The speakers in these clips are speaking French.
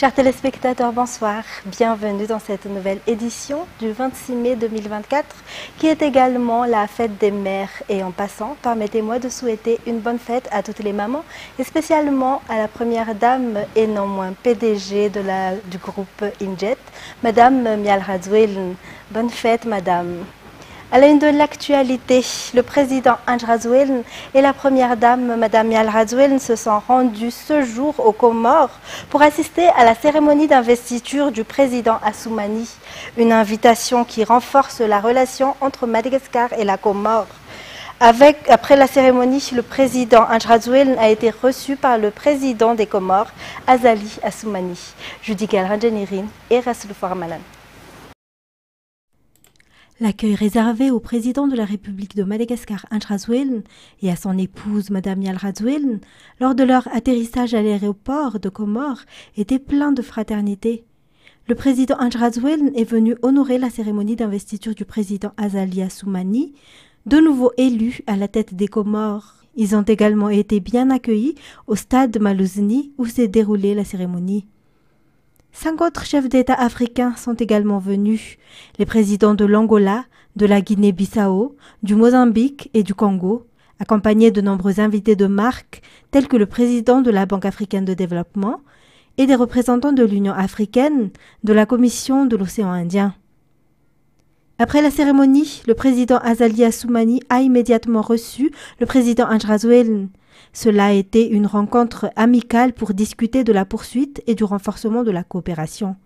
Chers téléspectateurs, bonsoir. Bienvenue dans cette nouvelle édition du 26 mai 2024 qui est également la fête des mères. Et en passant, permettez-moi de souhaiter une bonne fête à toutes les mamans et spécialement à la première dame et non moins PDG du groupe Injet, Madame Mial Razoueln. Bonne fête, Madame. À la une de l'actualité, le président Ange Razoueln et la première dame, Madame Mial Razoueln, se sont rendus ce jour aux Comores pour assister à la cérémonie d'investiture du président Assoumani. Une invitation qui renforce la relation entre Madagascar et la Comore. Après la cérémonie, le président Ange Razoueln a été reçu par le président des Comores, Azali Assoumani. Judy Galranjanirin et Rassoul Formalan. L'accueil réservé au président de la République de Madagascar, Ange Razoueln, et à son épouse, Madame Mial Razoueln, lors de leur atterrissage à l'aéroport de Comores, était plein de fraternité. Le président Ange Razoueln est venu honorer la cérémonie d'investiture du président Azali Assoumani, de nouveau élu à la tête des Comores. Ils ont également été bien accueillis au stade Malozni où s'est déroulée la cérémonie. 5 autres chefs d'État africains sont également venus, les présidents de l'Angola, de la Guinée-Bissau, du Mozambique et du Congo, accompagnés de nombreux invités de marque tels que le président de la Banque africaine de développement et des représentants de l'Union africaine, de la Commission de l'océan Indien. Après la cérémonie, le président Azali Assoumani a immédiatement reçu le président Ange Razoueln. Cela a été une rencontre amicale pour discuter de la poursuite et du renforcement de la coopération.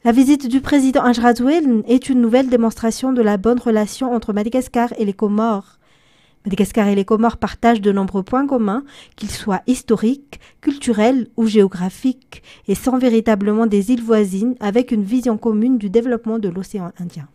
La visite du président Ange Razoueln est une nouvelle démonstration de la bonne relation entre Madagascar et les Comores. Madagascar et les Comores partagent de nombreux points communs, qu'ils soient historiques, culturels ou géographiques, et sont véritablement des îles voisines avec une vision commune du développement de l'océan Indien.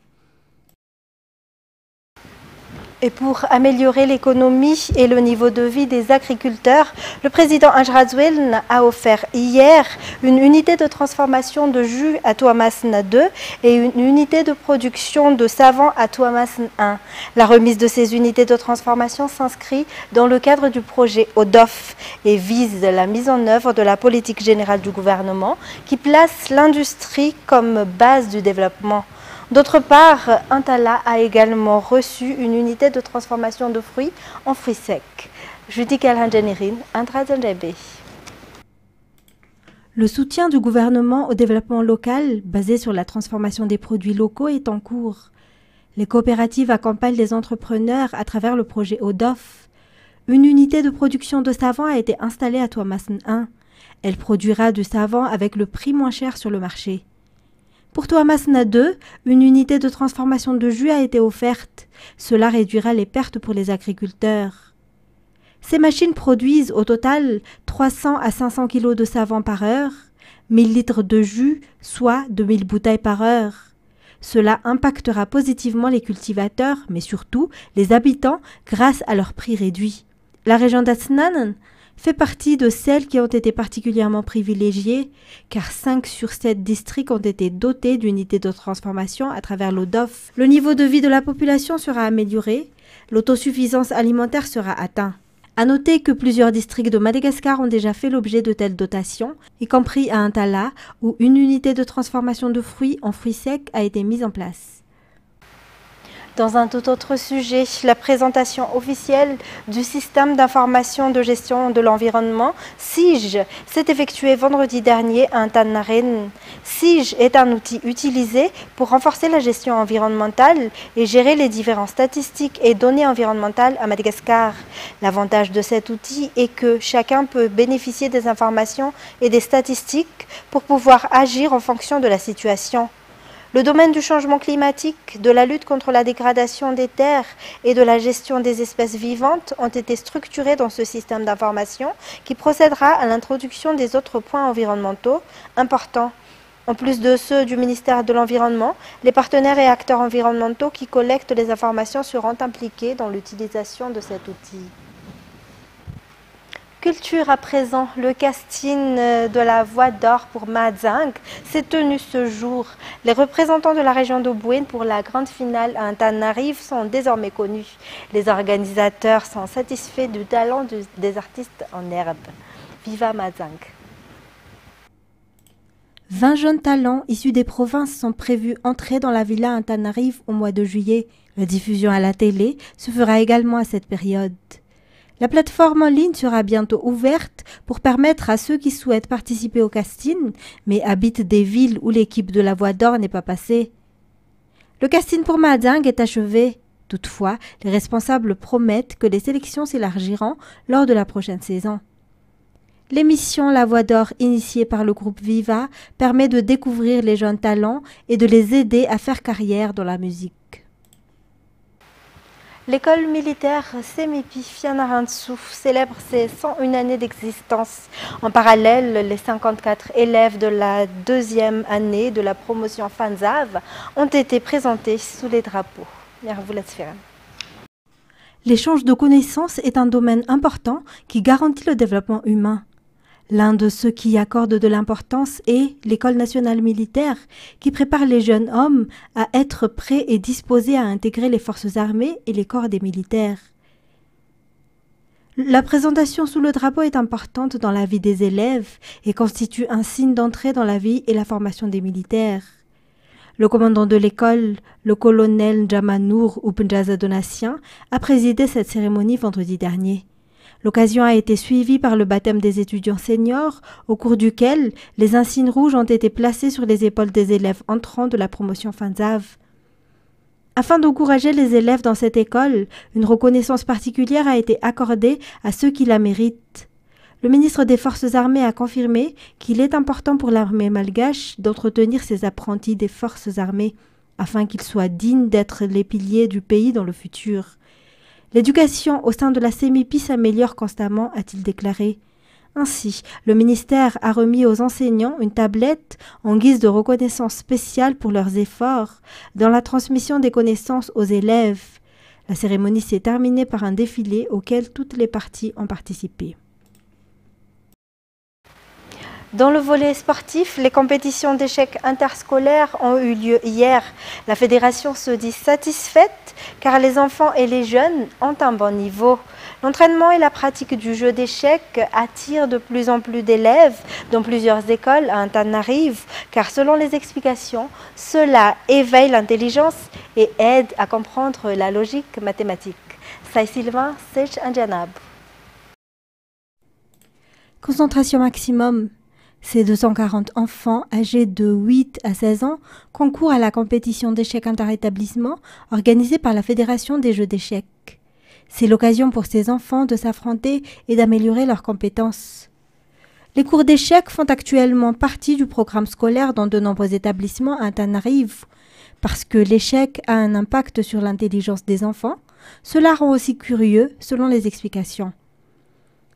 Et pour améliorer l'économie et le niveau de vie des agriculteurs, le président Ange Razoueln a offert hier une unité de transformation de jus à Touamasna 2 et une unité de production de savon à Touamasna 1. La remise de ces unités de transformation s'inscrit dans le cadre du projet ODOF et vise la mise en œuvre de la politique générale du gouvernement qui place l'industrie comme base du développement. D'autre part, Antala a également reçu une unité de transformation de fruits en fruits secs. Judy Galranjanirin, Antrazanjabe. Le soutien du gouvernement au développement local, basé sur la transformation des produits locaux, est en cours. Les coopératives accompagnent les entrepreneurs à travers le projet ODOF. Une unité de production de savon a été installée à Touamasna 1. Elle produira du savon avec le prix moins cher sur le marché. Pour Touamasna 2, une unité de transformation de jus a été offerte. Cela réduira les pertes pour les agriculteurs. Ces machines produisent au total 300 à 500 kg de savon par heure, 1000 litres de jus, soit 2000 bouteilles par heure. Cela impactera positivement les cultivateurs, mais surtout les habitants grâce à leur prix réduit. La région d'Atsnan fait partie de celles qui ont été particulièrement privilégiées, car 5 sur 7 districts ont été dotés d'unités de transformation à travers l'ODOF. Le niveau de vie de la population sera amélioré, l'autosuffisance alimentaire sera atteinte. À noter que plusieurs districts de Madagascar ont déjà fait l'objet de telles dotations, y compris à Antala, où une unité de transformation de fruits en fruits secs a été mise en place. Dans un tout autre sujet, la présentation officielle du système d'information de gestion de l'environnement, SIGE, s'est effectuée vendredi dernier à Antananarivo. SIGE est un outil utilisé pour renforcer la gestion environnementale et gérer les différentes statistiques et données environnementales à Madagascar. L'avantage de cet outil est que chacun peut bénéficier des informations et des statistiques pour pouvoir agir en fonction de la situation. Le domaine du changement climatique, de la lutte contre la dégradation des terres et de la gestion des espèces vivantes ont été structurés dans ce système d'information qui procédera à l'introduction des autres points environnementaux importants. En plus de ceux du ministère de l'Environnement, les partenaires et acteurs environnementaux qui collectent les informations seront impliqués dans l'utilisation de cet outil. Culture à présent, le casting de la Voix d'Or pour Madzang s'est tenu ce jour. Les représentants de la région d'Obouin pour la grande finale à Antananarivo sont désormais connus. Les organisateurs sont satisfaits du talent des artistes en herbe. Viva Madzang! 20 jeunes talents issus des provinces sont prévus entrer dans la villa Antananarive au mois de juillet. La diffusion à la télé se fera également à cette période. La plateforme en ligne sera bientôt ouverte pour permettre à ceux qui souhaitent participer au casting, mais habitent des villes où l'équipe de la Voix d'Or n'est pas passée. Le casting pour Madingue est achevé. Toutefois, les responsables promettent que les sélections s'élargiront lors de la prochaine saison. L'émission La Voix d'Or, initiée par le groupe Viva, permet de découvrir les jeunes talents et de les aider à faire carrière dans la musique. L'école militaire Semipi Fianarantsoa célèbre ses 101 années d'existence. En parallèle, les 54 élèves de la deuxième année de la promotion Fanzav ont été présentés sous les drapeaux. L'échange de connaissances est un domaine important qui garantit le développement humain. L'un de ceux qui y accordent de l'importance est l'École nationale militaire, qui prépare les jeunes hommes à être prêts et disposés à intégrer les forces armées et les corps des militaires. La présentation sous le drapeau est importante dans la vie des élèves et constitue un signe d'entrée dans la vie et la formation des militaires. Le commandant de l'école, le colonel Jamanour Oupenjaza Donatien, a présidé cette cérémonie vendredi dernier. L'occasion a été suivie par le baptême des étudiants seniors, au cours duquel les insignes rouges ont été placés sur les épaules des élèves entrants de la promotion Fanzav. Afin d'encourager les élèves dans cette école, une reconnaissance particulière a été accordée à ceux qui la méritent. Le ministre des Forces armées a confirmé qu'il est important pour l'armée malgache d'entretenir ses apprentis des Forces armées, afin qu'ils soient dignes d'être les piliers du pays dans le futur. L'éducation au sein de la Semipi s'améliore constamment, a-t-il déclaré. Ainsi, le ministère a remis aux enseignants une tablette en guise de reconnaissance spéciale pour leurs efforts dans la transmission des connaissances aux élèves. La cérémonie s'est terminée par un défilé auquel toutes les parties ont participé. Dans le volet sportif, les compétitions d'échecs interscolaires ont eu lieu hier. La fédération se dit satisfaite car les enfants et les jeunes ont un bon niveau. L'entraînement et la pratique du jeu d'échecs attirent de plus en plus d'élèves dans plusieurs écoles à Antananarive car selon les explications, cela éveille l'intelligence et aide à comprendre la logique mathématique. Sai Sylvain, Sech Anjanab. Concentration maximum. Ces 240 enfants âgés de 8 à 16 ans concourent à la compétition d'échecs interétablissements organisée par la Fédération des jeux d'échecs. C'est l'occasion pour ces enfants de s'affronter et d'améliorer leurs compétences. Les cours d'échecs font actuellement partie du programme scolaire dans de nombreux établissements à Antananarive. Parce que l'échec a un impact sur l'intelligence des enfants, cela rend aussi curieux selon les explications.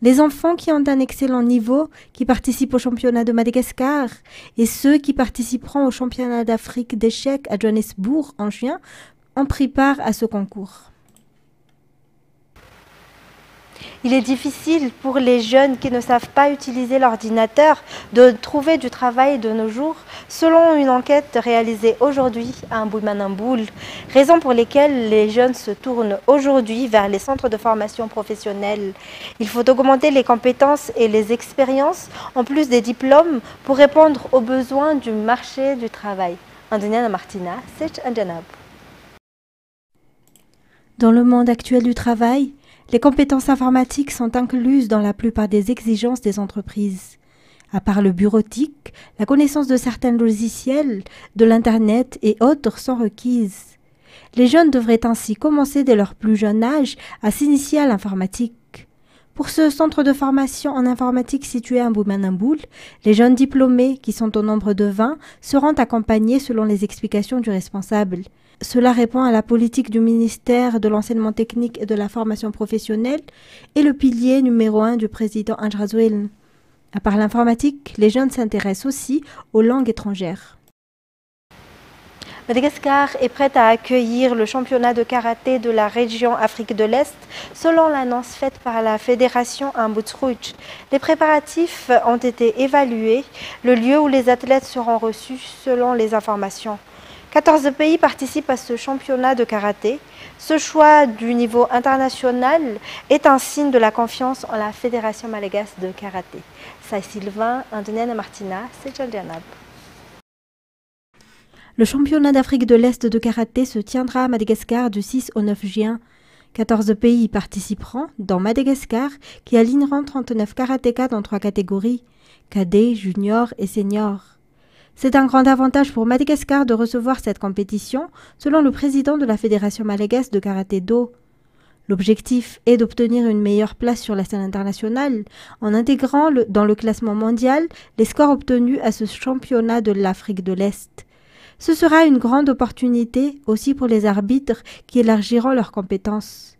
Les enfants qui ont un excellent niveau, qui participent au championnat de Madagascar, et ceux qui participeront au championnat d'Afrique d'échecs à Johannesburg en juin, ont pris part à ce concours. Il est difficile pour les jeunes qui ne savent pas utiliser l'ordinateur de trouver du travail de nos jours, selon une enquête réalisée aujourd'hui à Mboumanamboul, raison pour lesquelles les jeunes se tournent aujourd'hui vers les centres de formation professionnelle. Il faut augmenter les compétences et les expériences, en plus des diplômes, pour répondre aux besoins du marché du travail. Andoniana Martina, Sech Anjanab. Dans le monde actuel du travail, les compétences informatiques sont incluses dans la plupart des exigences des entreprises. À part le bureautique, la connaissance de certains logiciels, de l'Internet et autres sont requises. Les jeunes devraient ainsi commencer dès leur plus jeune âge à s'initier à l'informatique. Pour ce centre de formation en informatique situé à Mboumanamboul, les jeunes diplômés, qui sont au nombre de 20, seront accompagnés selon les explications du responsable. Cela répond à la politique du ministère de l'enseignement technique et de la formation professionnelle et le pilier numéro 1 du président Andrazuel. À part l'informatique, les jeunes s'intéressent aussi aux langues étrangères. Madagascar est prête à accueillir le championnat de karaté de la région Afrique de l'Est, selon l'annonce faite par la fédération Mboutsrouch. Les préparatifs ont été évalués, le lieu où les athlètes seront reçus selon les informations. 14 pays participent à ce championnat de karaté. Ce choix du niveau international est un signe de la confiance en la Fédération malagasy de karaté. Sai Sylvain, Andoniana Martina, Sech Anjanab. Le championnat d'Afrique de l'Est de karaté se tiendra à Madagascar du 6 au 9 juin. 14 pays y participeront, dont Madagascar, qui aligneront 39 karatékas dans 3 catégories, cadet, junior et senior. C'est un grand avantage pour Madagascar de recevoir cette compétition, selon le président de la Fédération malagaise de karaté-do. L'objectif est d'obtenir une meilleure place sur la scène internationale en intégrant dans le classement mondial les scores obtenus à ce championnat de l'Afrique de l'Est. Ce sera une grande opportunité aussi pour les arbitres qui élargiront leurs compétences.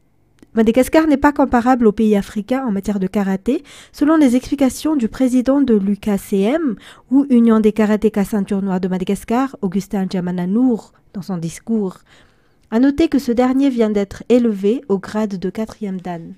Madagascar n'est pas comparable aux pays africains en matière de karaté, selon les explications du président de l'UKCM, ou Union des karatékas ceinture noire de Madagascar, Augustin Djamananour, dans son discours. À noter que ce dernier vient d'être élevé au grade de 4e dan.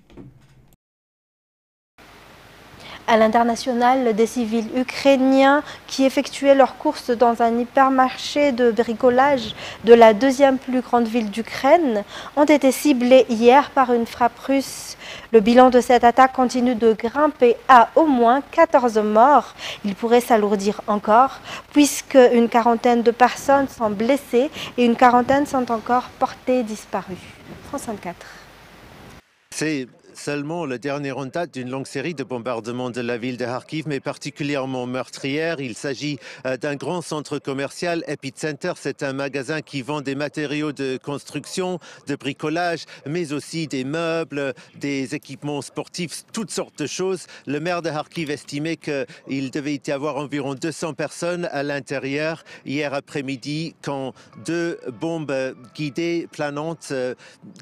À l'international, des civils ukrainiens qui effectuaient leurs courses dans un hypermarché de bricolage de la deuxième plus grande ville d'Ukraine ont été ciblés hier par une frappe russe. Le bilan de cette attaque continue de grimper à au moins 14 morts. Il pourrait s'alourdir encore puisque une quarantaine de personnes sont blessées et une quarantaine sont encore portées disparues. France 24. C'est seulement le dernier en date d'une longue série de bombardements de la ville de Kharkiv, mais particulièrement meurtrière. Il s'agit d'un grand centre commercial, Epicenter. C'est un magasin qui vend des matériaux de construction, de bricolage, mais aussi des meubles, des équipements sportifs, toutes sortes de choses. Le maire de Kharkiv estimait qu'il devait y avoir environ 200 personnes à l'intérieur hier après-midi quand 2 bombes guidées planantes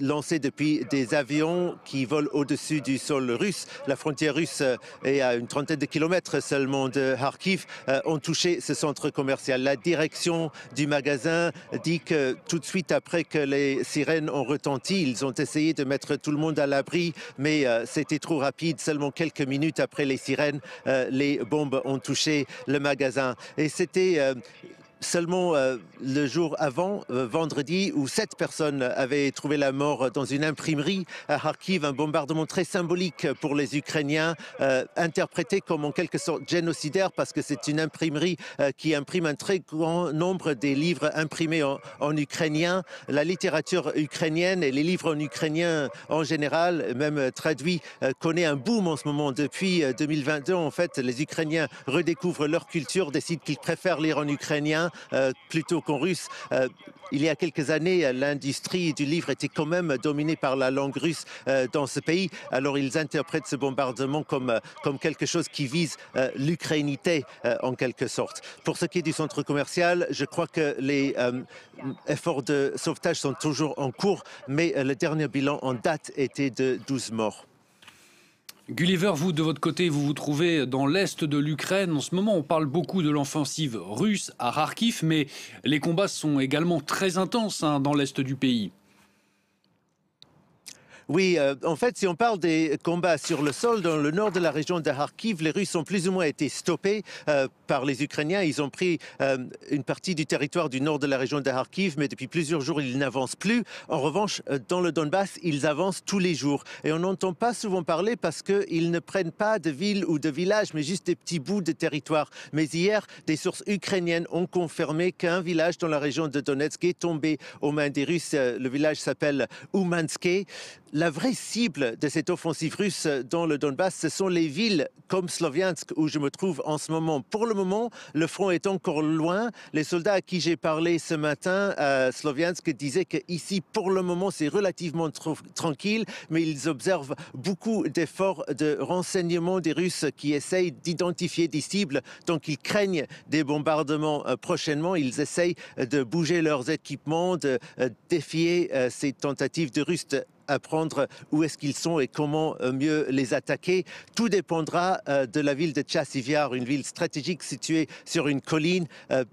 lancées depuis des avions qui volent au-dessus du sol russe. La frontière russe est à une trentaine de kilomètres seulement de Kharkiv, ont touché ce centre commercial. La direction du magasin dit que tout de suite après que les sirènes ont retenti, ils ont essayé de mettre tout le monde à l'abri, mais c'était trop rapide. Seulement quelques minutes après les sirènes, les bombes ont touché le magasin. Et c'était seulement le jour avant, vendredi, où 7 personnes avaient trouvé la mort dans une imprimerie à Kharkiv, un bombardement très symbolique pour les Ukrainiens, interprété comme en quelque sorte génocidaire parce que c'est une imprimerie qui imprime un très grand nombre des livres imprimés en ukrainien. La littérature ukrainienne et les livres en ukrainien en général, même traduits, connaît un boom en ce moment. Depuis 2022, en fait, les Ukrainiens redécouvrent leur culture, décident qu'ils préfèrent lire en ukrainien plutôt qu'en russe. Il y a quelques années, l'industrie du livre était quand même dominée par la langue russe dans ce pays. Alors ils interprètent ce bombardement comme quelque chose qui vise l'ukrainité en quelque sorte. Pour ce qui est du centre commercial, je crois que les efforts de sauvetage sont toujours en cours, mais le dernier bilan en date était de 12 morts. Gulliver, vous, de votre côté, vous vous trouvez dans l'est de l'Ukraine. En ce moment, on parle beaucoup de l'offensive russe à Kharkiv, mais les combats sont également très intenses dans l'est du pays. Oui, en fait, si on parle des combats sur le sol dans le nord de la région de Kharkiv, les Russes ont plus ou moins été stoppés par les Ukrainiens. Ils ont pris une partie du territoire du nord de la région de Kharkiv, mais depuis plusieurs jours, ils n'avancent plus. En revanche, dans le Donbass, ils avancent tous les jours. Et on n'entend pas souvent parler parce qu'ils ne prennent pas de villes ou de villages, mais juste des petits bouts de territoire. Mais hier, des sources ukrainiennes ont confirmé qu'un village dans la région de Donetsk est tombé aux mains des Russes. Le village s'appelle Oumanske. La vraie cible de cette offensive russe dans le Donbass, ce sont les villes comme Sloviansk où je me trouve en ce moment. Pour le moment, le front est encore loin. Les soldats à qui j'ai parlé ce matin à Sloviansk disaient qu'ici, pour le moment, c'est relativement tranquille, mais ils observent beaucoup d'efforts de renseignement des Russes qui essayent d'identifier des cibles. Donc, ils craignent des bombardements prochainement. Ils essayent de bouger leurs équipements, de défier ces tentatives de Russes apprendre où est-ce qu'ils sont et comment mieux les attaquer. Tout dépendra de la ville de Tchassiviar, une ville stratégique située sur une colline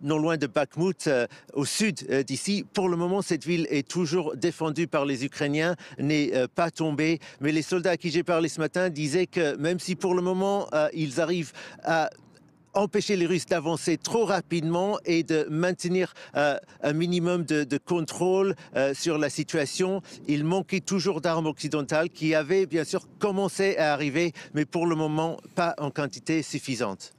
non loin de Bakhmout, au sud d'ici. Pour le moment, cette ville est toujours défendue par les Ukrainiens, n'est pas tombée. Mais les soldats à qui j'ai parlé ce matin disaient que même si pour le moment, ils arrivent à empêcher les Russes d'avancer trop rapidement et de maintenir un minimum de contrôle sur la situation. Il manquait toujours d'armes occidentales qui avaient bien sûr commencé à arriver, mais pour le moment pas en quantité suffisante.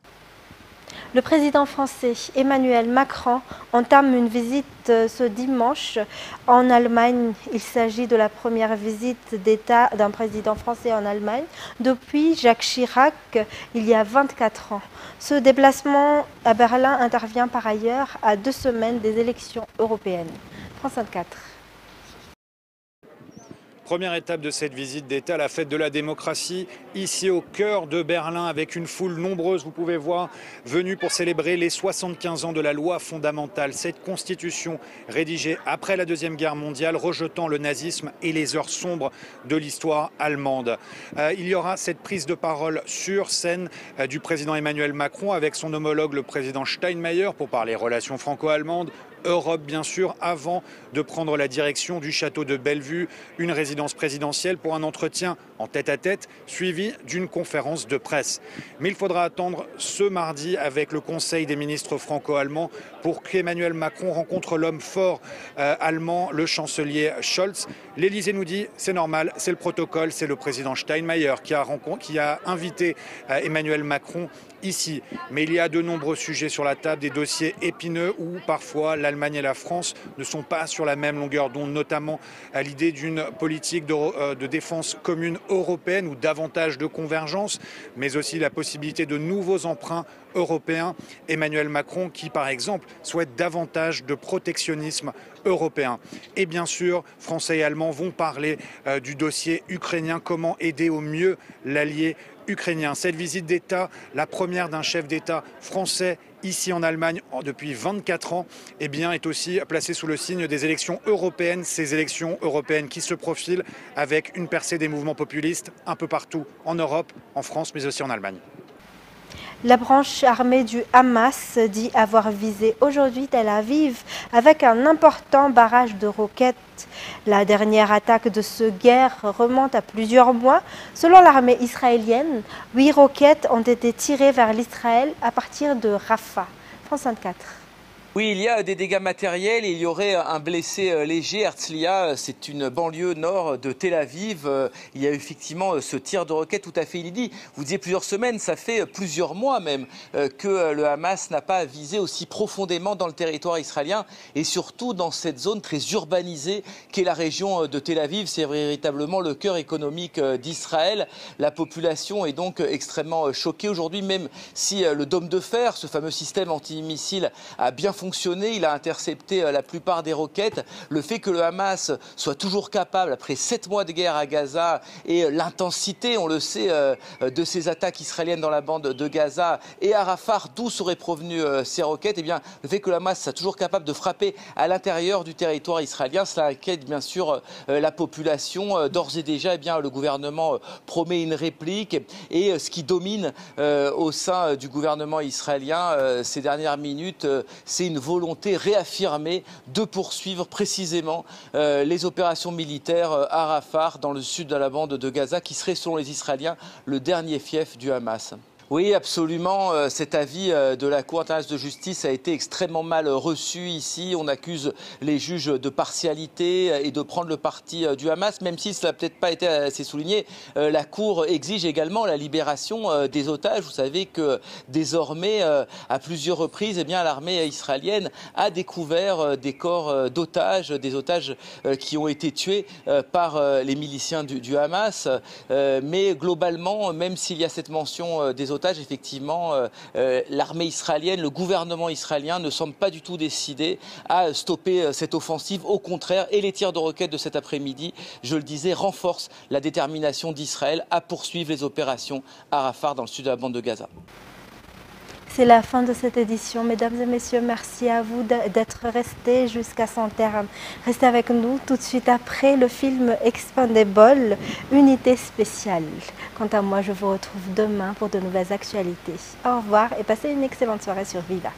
Le président français Emmanuel Macron entame une visite ce dimanche en Allemagne. Il s'agit de la première visite d'État d'un président français en Allemagne depuis Jacques Chirac il y a 24 ans. Ce déplacement à Berlin intervient par ailleurs à 2 semaines des élections européennes. France 24. Première étape de cette visite d'État, la fête de la démocratie, ici au cœur de Berlin, avec une foule nombreuse, vous pouvez voir, venue pour célébrer les 75 ans de la loi fondamentale. Cette constitution rédigée après la Deuxième Guerre mondiale, rejetant le nazisme et les heures sombres de l'histoire allemande. Il y aura cette prise de parole sur scène du président Emmanuel Macron avec son homologue le président Steinmeier pour parler relations franco-allemandes, Europe bien sûr, avant de prendre la direction du château de Bellevue, une résidence présidentielle pour un entretien en tête-à-tête suivi d'une conférence de presse. Mais il faudra attendre ce mardi avec le Conseil des ministres franco-allemands pour qu'Emmanuel Macron rencontre l'homme fort allemand, le chancelier Scholz. L'Élysée nous dit c'est normal, c'est le protocole, c'est le président Steinmeier qui a invité Emmanuel Macron ici. Mais il y a de nombreux sujets sur la table, des dossiers épineux où parfois l'Allemagne et la France ne sont pas sur la même longueur d'onde, notamment à l'idée d'une politique de défense commune européenne ou davantage de convergence, mais aussi la possibilité de nouveaux emprunts européens. Emmanuel Macron qui, par exemple, souhaite davantage de protectionnisme européen. Et bien sûr, Français et Allemands vont parler du dossier ukrainien, comment aider au mieux l'allié ukrainien. Cette visite d'État, la première d'un chef d'État français ici en Allemagne depuis 24 ans, eh bien, est aussi placée sous le signe des élections européennes, ces élections européennes qui se profilent avec une percée des mouvements populistes un peu partout en Europe, en France, mais aussi en Allemagne. La branche armée du Hamas dit avoir visé aujourd'hui Tel Aviv avec un important barrage de roquettes. La dernière attaque de ce guerre remonte à plusieurs mois. Selon l'armée israélienne, 8 roquettes ont été tirées vers l'Israël à partir de Rafah. France 24. Oui, il y a des dégâts matériels et il y aurait un blessé léger. Herzliya, c'est une banlieue nord de Tel Aviv. Il y a effectivement ce tir de roquette tout à fait inédit. Vous disiez plusieurs semaines, ça fait plusieurs mois même que le Hamas n'a pas visé aussi profondément dans le territoire israélien et surtout dans cette zone très urbanisée qu'est la région de Tel Aviv. C'est véritablement le cœur économique d'Israël. La population est donc extrêmement choquée aujourd'hui, même si le dôme de fer, ce fameux système antimissile, a bien fonctionné. Il a intercepté la plupart des roquettes. Le fait que le Hamas soit toujours capable, après 7 mois de guerre à Gaza et l'intensité, on le sait, de ces attaques israéliennes dans la bande de Gaza et à Rafah, d'où seraient provenues ces roquettes, eh bien, le fait que le Hamas soit toujours capable de frapper à l'intérieur du territoire israélien, cela inquiète bien sûr la population. D'ores et déjà, eh bien, le gouvernement promet une réplique et ce qui domine au sein du gouvernement israélien ces dernières minutes, c'est une volonté réaffirmée de poursuivre précisément les opérations militaires à Rafah, dans le sud de la bande de Gaza, qui serait, selon les Israéliens, le dernier fief du Hamas. Oui, absolument. Cet avis de la Cour internationale de justice a été extrêmement mal reçu ici. On accuse les juges de partialité et de prendre le parti du Hamas, même si cela n'a peut-être pas été assez souligné. La Cour exige également la libération des otages. Vous savez que désormais, à plusieurs reprises, eh bien, l'armée israélienne a découvert des corps d'otages, des otages qui ont été tués par les miliciens du Hamas. Mais globalement, même s'il y a cette mention des otages, effectivement, l'armée israélienne, le gouvernement israélien ne semble pas du tout décidé à stopper cette offensive. Au contraire, et les tirs de roquettes de cet après-midi, je le disais, renforcent la détermination d'Israël à poursuivre les opérations à Rafah, dans le sud de la bande de Gaza. C'est la fin de cette édition. Mesdames et messieurs, merci à vous d'être restés jusqu'à son terme. Restez avec nous tout de suite après le film Expandable, unité spéciale. Quant à moi, je vous retrouve demain pour de nouvelles actualités. Au revoir et passez une excellente soirée sur Viva.